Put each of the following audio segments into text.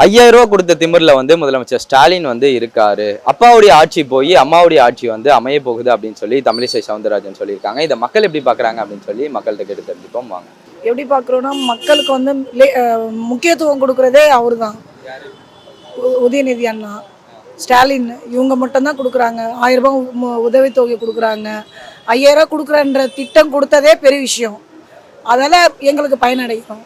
ரூபாய் கொடுத்த திமிர்ல வந்து முதலமைச்சர் ஸ்டாலின் வந்து இருக்காரு. அப்பாவுடைய ஆட்சி போய் அம்மாவுடைய ஆட்சி வந்து அமைய போகுது அப்படின்னு சொல்லி தமிழிசை சவுந்தரராஜன் சொல்லியிருக்காங்க. இதை மக்கள் எப்படி பாக்குறாங்க அப்படின்னு சொல்லி மக்கள்கிட்ட கேட்டு தெரிஞ்சுப்போம் வாங்க. எப்படி பார்க்குறோன்னா மக்களுக்கு வந்து முக்கியத்துவம் கொடுக்குறதே அவர் தான். உதயநிதி அண்ணா, ஸ்டாலின் இவங்க மட்டும்தான் கொடுக்குறாங்க. 1000 ரூபாய் உதவித்தொகை கொடுக்குறாங்க. 5000 கொடுக்குறன்ற திட்டம் கொடுத்ததே பெரிய விஷயம். அதெல்லாம் எங்களுக்கு பயனடைக்கும்.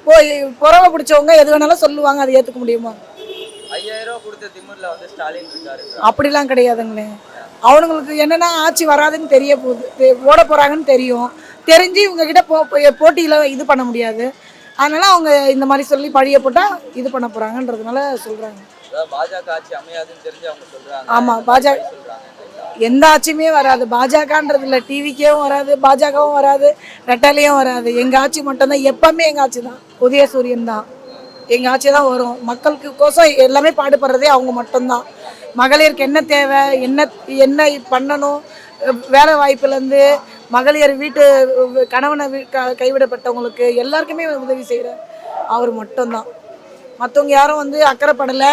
போய் புறவை பிடிச்சவங்க எது வேணாலும் சொல்லுவாங்க, அதை ஏற்றுக்க முடியுமா? 5000 கொடுத்த திமிர்ல வந்து ஸ்டாலின் இருக்காரு. அப்படிலாம் கிடையாதுங்களே. அவனுங்களுக்கு என்னென்னா ஆட்சி வராதுன்னு தெரிய போகுது, ஓட போகிறாங்கன்னு தெரியும். தெரிஞ்சு இவங்ககிட்ட போட்டியில் இது பண்ண முடியாது. அதனால் அவங்க இந்த மாதிரி சொல்லி பழிய போட்டால் இது பண்ண போகிறாங்கன்றதுனால சொல்கிறாங்க. பாஜக ஆட்சி அமையாதுன்னு தெரிஞ்சு அவங்க சொல்கிறாங்க. ஆமாம், பாஜக எந்த ஆட்சியுமே வராது. பாஜகன்றது இல்லை, டிவிக்கேவும் வராது, பாஜகவும் வராது, ரெட்டாலையும் வராது. எங்கள் ஆட்சி மட்டும்தான். எப்பவுமே எங்கள் ஆட்சி தான். உதயசூரியன் தான் எங்கள் ஆட்சி தான் வரும். மக்களுக்கு கோசம் எல்லாமே பாடுபடுறதே அவங்க மட்டும்தான். மகளிருக்கு என்ன தேவை, என்ன என்ன பண்ணணும், வேலை வாய்ப்புலேருந்து மகளிர் வீட்டு கணவனை கைவிடப்பட்டவங்களுக்கு எல்லாருக்குமே உதவி செய்கிற அவர் மட்டும்தான். மற்றவங்க யாரும் வந்து அக்கறைப்படலை.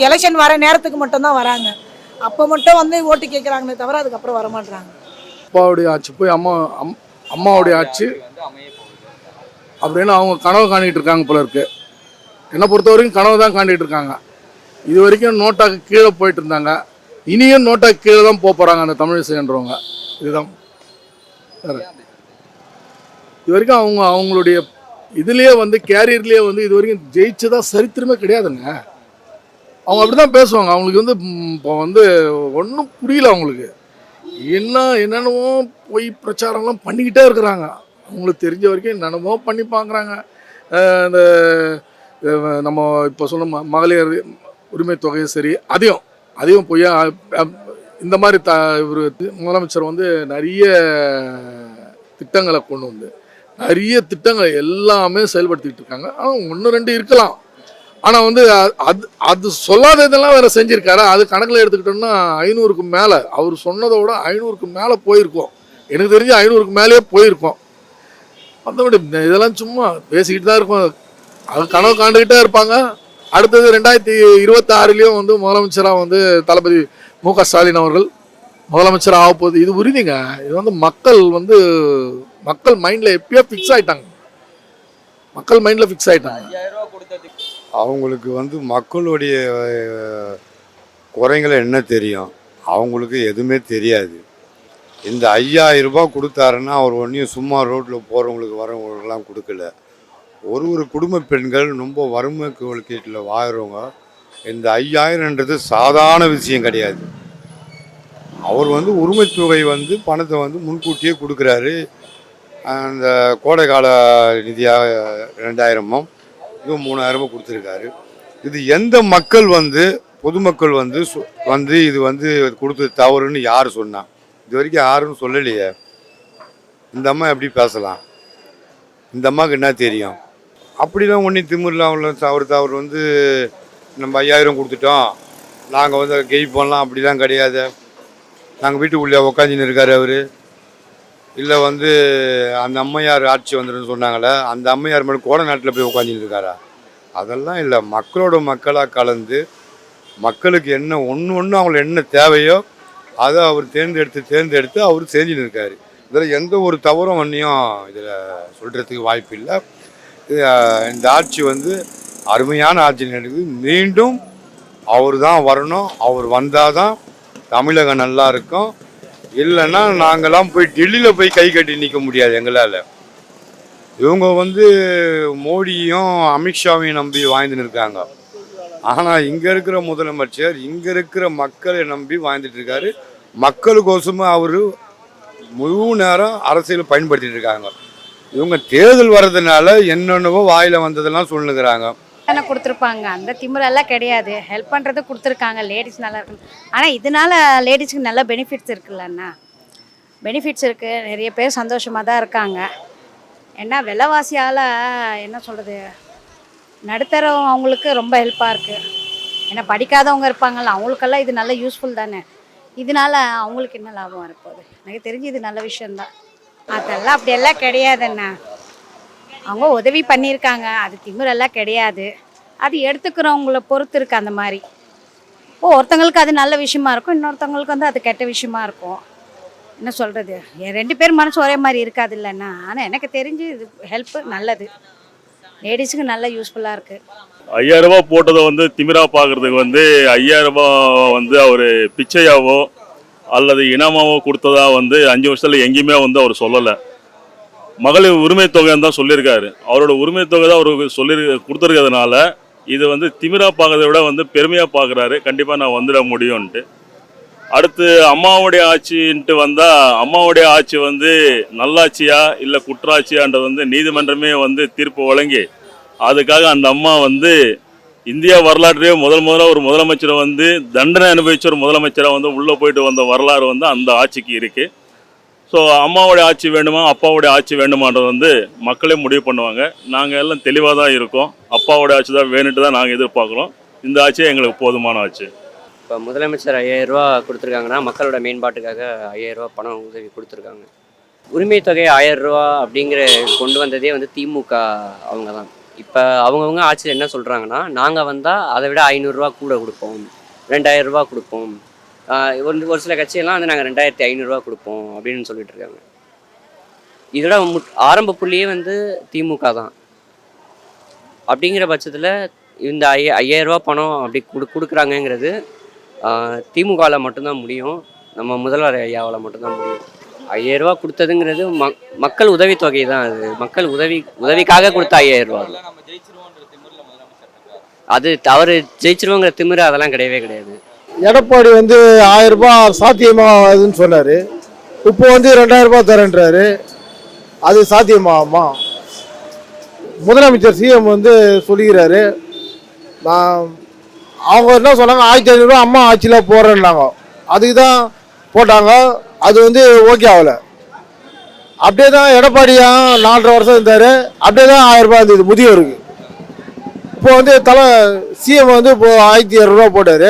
எலெக்ஷன் வர நேரத்துக்கு மட்டும்தான் வராங்க. அப்போ மட்டும் வந்து ஓட்டு கேட்குறாங்களே தவிர அதுக்கப்புறம் வரமாட்டாங்க. அப்பாவுடைய ஆட்சி போய் அம்மாவுடைய ஆட்சி அப்படின்னு அவங்க கனவு காணிட்டு இருக்காங்க போல இருக்கு. என்னை பொறுத்த வரைக்கும் கனவு தான் காண்டிகிட்டு இருக்காங்க. இது வரைக்கும் நோட்டாக்கு கீழே போயிட்டு இருந்தாங்க. இனியும் நோட்டாக்கு கீழே தான் போகிறாங்க அந்த தமிழிசைன்றவங்க. இதுதான் இது வரைக்கும் அவங்களுடைய இதுலேயே வந்து கேரியர்லேயே வந்து இது வரைக்கும் ஜெயிச்சதா சரித்திரமே கிடையாதுங்க. அவங்க அப்படி தான் பேசுவாங்க. அவங்களுக்கு வந்து இப்போ வந்து ஒன்றும் புரியல. அவங்களுக்கு என்னென்னவோ போய் பிரச்சாரம்லாம் பண்ணிக்கிட்டே இருக்கிறாங்க. அவங்களுக்கு தெரிஞ்ச வரைக்கும் என்னென்னமோ பண்ணி பார்க்குறாங்க. இந்த நம்ம இப்போ சொன்ன மகளிர் உரிமை தொகையும் சரி, அதையும் போய் இந்த மாதிரி ஒரு முதலமைச்சர் வந்து நிறைய திட்டங்களை கொண்டு வந்து நிறைய திட்டங்களை எல்லாமே செயல்படுத்திக்கிட்டு இருக்காங்க. ஆனால் 1-2 இருக்கலாம். ஆனால் வந்து அது சொல்லாததெல்லாம் வேறு செஞ்சுருக்காரு. அது கணக்கில் எடுத்துக்கிட்டோம்னா 500க்கு மேலே, அவர் சொன்னதோட 500க்கு மேலே போயிருக்கோம். எனக்கு தெரிஞ்சு 500க்கு மேலேயே போயிருக்கோம். மற்றபடி இதெல்லாம் சும்மா பேசிக்கிட்டு தான் இருக்கும். அது கனவு காண்டுக்கிட்டே இருப்பாங்க. அடுத்தது 2026 வந்து முதலமைச்சராக வந்து தளபதி மு.க. ஸ்டாலின் அவர்கள் முதலமைச்சராக ஆக போகுது. இது உறுதிங்க. இது வந்து மக்கள் மைண்டில் எப்பயோ ஃபிக்ஸ் ஆகிட்டாங்க. அவங்களுக்கு வந்து மக்களுடைய குறைங்களை என்ன தெரியும்? அவங்களுக்கு எதுவுமே தெரியாது. இந்த 5000 ரூபாய் கொடுத்தாருன்னா அவர் ஒன்றையும் சும்மா ரோட்டில் போகிறவங்களுக்கு வரவங்களுக்கெல்லாம் கொடுக்கல. ஒரு குடும்ப பெண்கள் ரொம்ப வறுமை கோரிக்கையில் வாழ்கிறவங்க இந்த 5000ன்றது சாதாரண விஷயம் கிடையாது. அவர் வந்து உரிமைத்தொகை வந்து பணத்தை வந்து முன்கூட்டியே கொடுக்குறாரு. அந்த கோடைக்கால நிதியாக 2000 இது 3000 கொடுத்துருக்காரு. இது எந்த மக்கள் வந்து பொதுமக்கள் வந்து இது வந்து கொடுத்தது தவறுன்னு யார் சொன்னா? இது வரைக்கும் யாரும் சொல்லலையே. இந்த அம்மா எப்படி பேசலாம்? இந்த அம்மாவுக்கு என்ன தெரியும்? அப்படிலாம் ஒன்றும் திமிர்லாம் அவர் வந்து நம்ம 5000 கொடுத்துட்டோம், நாங்கள் வந்து கெயிப்போம்லாம் அப்படிலாம் கிடையாது. நாங்கள் வீட்டுக்குள்ளே உக்காந்துன்னு இருக்காரு அவர். இல்லை வந்து அந்த அம்மையார் ஆட்சி வந்துடுன்னு சொன்னாங்களே, அந்த அம்மையார் மட்டும் கோடை நாட்டில் போய் உட்காந்துட்டு இருக்காரா? அதெல்லாம் இல்லை. மக்களோட மக்களாக கலந்து மக்களுக்கு என்ன ஒன்று அவங்களுக்கு என்ன தேவையோ அதை அவர் தேர்ந்தெடுத்து அவர் செஞ்சுன்னு இருக்காரு. இதில் எந்த ஒரு தவறும் ஒன்றையும் இதில் சொல்கிறதுக்கு வாய்ப்பு இல்லை. இந்த ஆட்சி வந்து அருமையான ஆட்சி நடக்குது. மீண்டும் அவர் தான் வரணும். அவர் வந்தால் தான் தமிழகம் நல்லா இருக்கும். இல்லைன்னா நாங்கள்லாம் போய் டெல்லியில் போய் கை கட்டி நிற்க முடியாது எங்களால். இவங்க வந்து மோடியும் அமித்ஷாவையும் நம்பி வாழ்ந்துன்னு இருக்காங்க. ஆனால் இங்கே இருக்கிற முதலமைச்சர் இங்கே இருக்கிற மக்களை நம்பி வாழ்ந்துட்டு இருக்காரு. மக்களுக்கோசமாக அவர் முழு நேரம் அரசியல் பயன்படுத்திட்டு இருக்காங்க. இவங்க தேர்தல் வர்றதுனால என்னென்னவோ வாயில் வந்ததெல்லாம் சொல்லுங்கிறாங்க. தானே கொடுத்துருப்பாங்க. அந்த திமிரெல்லாம் கிடையாது. ஹெல்ப் பண்ணுறது கொடுத்துருக்காங்க. லேடிஸ் நல்லா இருக்கு. ஆனால் இதனால லேடிஸுக்கு நல்ல பெனிஃபிட்ஸ் இருக்குல்லண்ணா. பெனிஃபிட்ஸ் இருக்குது. நிறைய பேர் சந்தோஷமாக தான் இருக்காங்க. ஏன்னா விலைவாசியால் என்ன சொல்கிறது, நடுத்தரம் அவங்களுக்கு ரொம்ப ஹெல்ப்பாக இருக்குது. ஏன்னா படிக்காதவங்க இருப்பாங்கள்ல, அவங்களுக்கெல்லாம் இது நல்ல யூஸ்ஃபுல் தானே. இதனால அவங்களுக்கு என்ன லாபம் வரப்போகுது? எனக்கு தெரிஞ்சு இது நல்ல விஷயந்தான். அதெல்லாம் அப்படியெல்லாம் கிடையாதுண்ணா. அவங்க உதவி பண்ணியிருக்காங்க. அது திமிரெல்லாம் கிடையாது. அது எடுத்துக்கிறவங்கள பொறுத்து இருக்குது அந்த மாதிரி. ஒருத்தங்களுக்கு அது நல்ல விஷயமா இருக்கும், இன்னொருத்தவங்களுக்கு வந்து அது கெட்ட விஷயமா இருக்கும். என்ன சொல்கிறது, ரெண்டு பேர் மனசு ஒரே மாதிரி இருக்காது இல்லைன்னா. ஆனால் எனக்கு தெரிஞ்சு இது ஹெல்ப்பு நல்லது, லேடிஸுக்கு நல்லா யூஸ்ஃபுல்லாக இருக்குது. 5000 ரூபாய் போட்டதை வந்து திமிரா பார்க்குறதுக்கு வந்து 5000 ரூபாய் வந்து அவர் பிச்சையாவோ அல்லது இனமாவோ கொடுத்ததா வந்து 5 வருஷத்தில் எங்கேயுமே வந்து அவர் சொல்லலை. மகளிர் உரிமை தொகைன்னு தான் சொல்லியிருக்காரு. அவரோட உரிமை தொகை தான் அவருக்கு கொடுத்துருக்கிறதுனால இது வந்து திமிரா பார்க்கறத விட வந்து பெருமையாக பார்க்குறாரு. கண்டிப்பாக நான் வந்துட முடியும்ன்ட்டு. அடுத்து அம்மாவுடைய ஆட்சின்ட்டு வந்தால், அம்மாவுடைய ஆட்சி வந்து நல்லாட்சியா இல்லை குற்றாட்சியான்றது வந்து நீதிமன்றமே வந்து தீர்ப்பு வழங்கி, அதுக்காக அந்த அம்மா வந்து இந்தியா வரலாற்றிலே முதல்ல ஒரு முதலமைச்சரை வந்து தண்டனை அனுபவிச்ச ஒரு முதலமைச்சராக வந்து உள்ளே போயிட்டு வந்த வரலாறு வந்து அந்த ஆட்சிக்கு இருக்குது. ஸோ அம்மாவுடைய ஆட்சி வேண்டுமா அப்பாவுடைய ஆட்சி வேண்டுமான்றது வந்து மக்களே முடிவு பண்ணுவாங்க. நாங்கள் எல்லாம் தெளிவாக தான் இருக்கோம். அப்பாவுடைய ஆட்சி தான் வேணுட்டு தான் நாங்கள் எதிர்பார்க்குறோம். இந்த ஆட்சியே எங்களுக்கு போதுமான ஆட்சி. இப்போ முதலமைச்சர் 5000 ரூபா கொடுத்துருக்காங்கன்னா மக்களோட மேம்பாட்டுக்காக 5000 ரூபா பணம் உதவி கொடுத்துருக்காங்க. உரிமை தொகை 1000 ரூபா அப்படிங்கிற கொண்டு வந்ததே வந்து திமுக அவங்க தான். இப்போ அவங்கவுங்க ஆட்சியில் என்ன சொல்கிறாங்கன்னா, நாங்கள் வந்தால் அதை விட 500 ரூபா கூட கொடுப்போம், 2000 ரூபா கொடுப்போம், ஒரு சில கட்சியெல்லாம் வந்து நாங்கள் 2500 ரூபா கொடுப்போம் அப்படின்னு சொல்லிட்டு இருக்காங்க. இதோட ஆரம்ப புள்ளியே வந்து திமுக தான். அப்படிங்கிற பட்சத்தில் இந்த 5000 ரூபா பணம் அப்படி கொடுக்குறாங்கங்கிறது திமுகவில் மட்டும்தான் முடியும், நம்ம முதல்வர் ஐயாவால் மட்டும்தான் முடியும். 5000 ரூபா கொடுத்ததுங்கிறது மக்கள் உதவித்தொகை தான். அது மக்கள் உதவிக்காக கொடுத்த 5000 ரூபா. அது அவர் ஜெயிச்சிருவோங்கிற திமிரு அதெல்லாம் கிடையவே கிடையாது. எடப்பாடி வந்து 1000 ரூபாய் சாத்தியமாகுதுன்னு சொன்னார். இப்போ வந்து 2000 ரூபாய் தரேன்றாரு. அது சாத்தியமாகுமா? முதலமைச்சர் சிஎம் வந்து சொல்லிக்கிறாரு. அவங்க என்ன சொன்னாங்க, 1500 ரூபா அம்மா ஆட்சியில் போடுறேன்னாங்க. அதுக்கு தான் போட்டாங்க. அது வந்து ஓகே ஆகலை. அப்படியே தான் எடப்பாடியா 4.5 வருஷம் இருந்தார். அப்படியே தான் 1000 ரூபாய் இருந்தது முதியோருக்கு. இப்போ வந்து சிஎம் வந்து இப்போ 1200 ரூபா போட்டார்.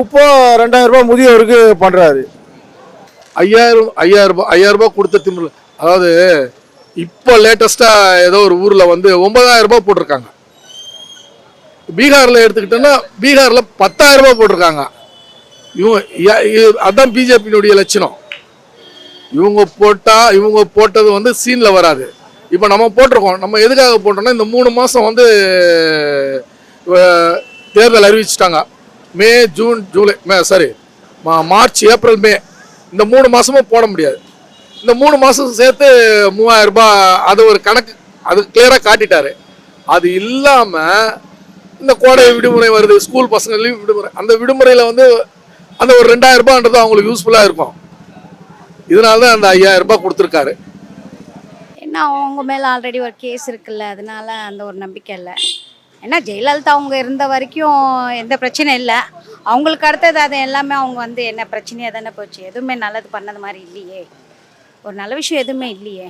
இப்போ 2000 ரூபாய் முதியோருக்கு பண்ணுறாரு. 5000 ரூபாய் கொடுத்த திமிரு. அதாவது இப்போ லேட்டஸ்ட்டாக ஏதோ ஒரு ஊரில் வந்து 9000 ரூபாய் போட்டிருக்காங்க. பீகாரில் எடுத்துக்கிட்டோன்னா பீகாரில் 10000 ரூபாய் போட்டிருக்காங்க. அதுதான் பிஜேபியினுடைய லட்சணம். இவங்க போட்டது வந்து சீனில் வராது. இப்போ நம்ம போட்டிருக்கோம். நம்ம எதுக்காக போட்டோம்னா, இந்த 3 மாதம் வந்து தேர்தல் அறிவிச்சிட்டாங்க. May June July March April May இந்த 3 மாதமும் போட முடியாது. இந்த 3 மாதம் சேர்த்து 3000 ரூபாய், அது ஒரு கணக்கு, அது கிளியராக காட்டிட்டாரு. அது இல்லாமல் இந்த கோடை விடுமுறை வருது, ஸ்கூல் பசங்க லீவ் விடுமுறை, அந்த விடுமுறையில் வந்து அந்த ஒரு 2000 ரூபான்றது அவங்களுக்கு யூஸ்ஃபுல்லாக இருக்கும். இதனால தான் அந்த 5000 ரூபாய் கொடுத்துருக்காரு. ஏன்னா அவங்க மேலே ஆல்ரெடி ஒரு கேஸ் இருக்குல்ல, அதனால அந்த ஒரு நம்பிக்கை இல்லை. ஏன்னா ஜெயலலிதா அவங்க இருந்த வரைக்கும் எந்த பிரச்சனையும் இல்லை. அவங்களுக்கு அடுத்தது அது எல்லாமே அவங்க வந்து என்ன பிரச்சனையாக தானே போச்சு. எதுவுமே நல்லது பண்ணது மாதிரி இல்லையே, ஒரு நல்ல விஷயம் எதுவுமே இல்லையே.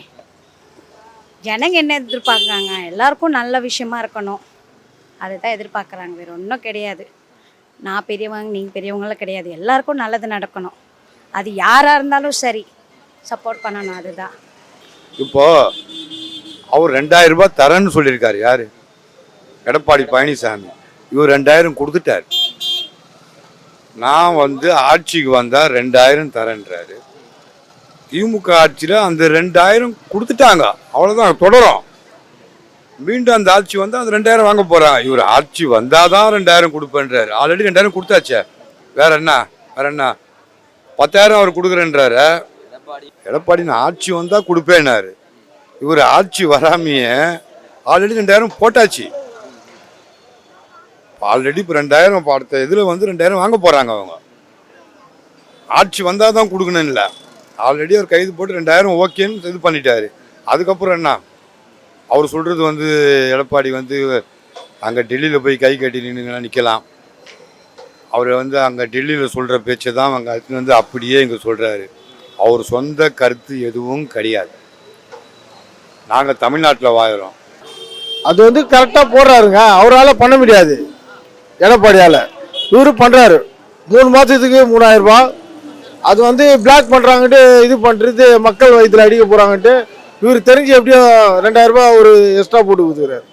ஜனங்க என்ன எதிர்பார்க்குறாங்க, எல்லாருக்கும் நல்ல விஷயமா இருக்கணும், அதுதான் எதிர்பார்க்குறாங்க. வேறு ஒன்றும் கிடையாது. நான் பெரியவங்க நீங்கள் பெரியவங்களாம் கிடையாது. எல்லாருக்கும் நல்லது நடக்கணும். அது யாராக இருந்தாலும் சரி சப்போர்ட் பண்ணணும், அதுதான். இப்போ அவர் 2000 ரூபாய் தரேன்னு சொல்லியிருக்காரு. யாரு? எடப்பாடி பழனிசாமி. இவர் 2000 கொடுத்துட்டார். நான் வந்து ஆட்சிக்கு வந்தால் 2000 தரேன்றாரு. திமுக ஆட்சியில் அந்த 2000 கொடுத்துட்டாங்க, அவ்வளோதான், தொடரும். மீண்டும் அந்த ஆட்சி வந்தால் அந்த 2000 வாங்க போகிறாங்க. இவர் ஆட்சி வந்தால் தான் 2000 கொடுப்பேன்றாரு. ஆல்ரெடி 2000 கொடுத்தாச்சே, வேற என்ன 10,000 அவர் கொடுக்குறேன்றாரு. எடப்பாடி நான் ஆட்சி வந்தால் கொடுப்பேன்னாரு. இவர் ஆட்சி வராமையே ஆல்ரெடி 2000 போட்டாச்சு. ஆல்ரெடி இப்போ 2000 அடுத்த இதில் வந்து 2000 வாங்க போகிறாங்க. அவங்க ஆட்சி வந்தால் தான் கொடுக்கணும் இல்லை, ஆல்ரெடி அவர் கைது போட்டு 2000 ஓகேன்னு இது பண்ணிட்டாரு. அதுக்கப்புறம் என்ன அவர் சொல்கிறது வந்து, எடப்பாடி வந்து அங்கே டெல்லியில் போய் கை கட்டி நிற்கலாம். அவர் வந்து அங்கே டெல்லியில் சொல்கிற பேச்சை தான் அவங்க வந்து அப்படியே இங்கே சொல்கிறாரு. அவர் சொந்த கருத்து எதுவும் கிடையாது. நாங்கள் தமிழ்நாட்டில் வாழுறோம். அது வந்து கரெக்டாக போடுறாருங்க. அவரால் பண்ண முடியாது, எடப்பாடியால். இவரு பண்ணுறாரு. 3 மாதத்துக்கு 3000 ரூபாய். அது வந்து பிளாக் பண்ணுறாங்கன்ட்டு, இது பண்ணுறது மக்கள் வயிற்றில் அடிக்க போகிறாங்கன்ட்டு இவர் தெரிஞ்சு எப்படியோ 2000 ரூபாய் ஒரு எக்ஸ்ட்ரா போட்டு கொடுத்துக்கிறாரு.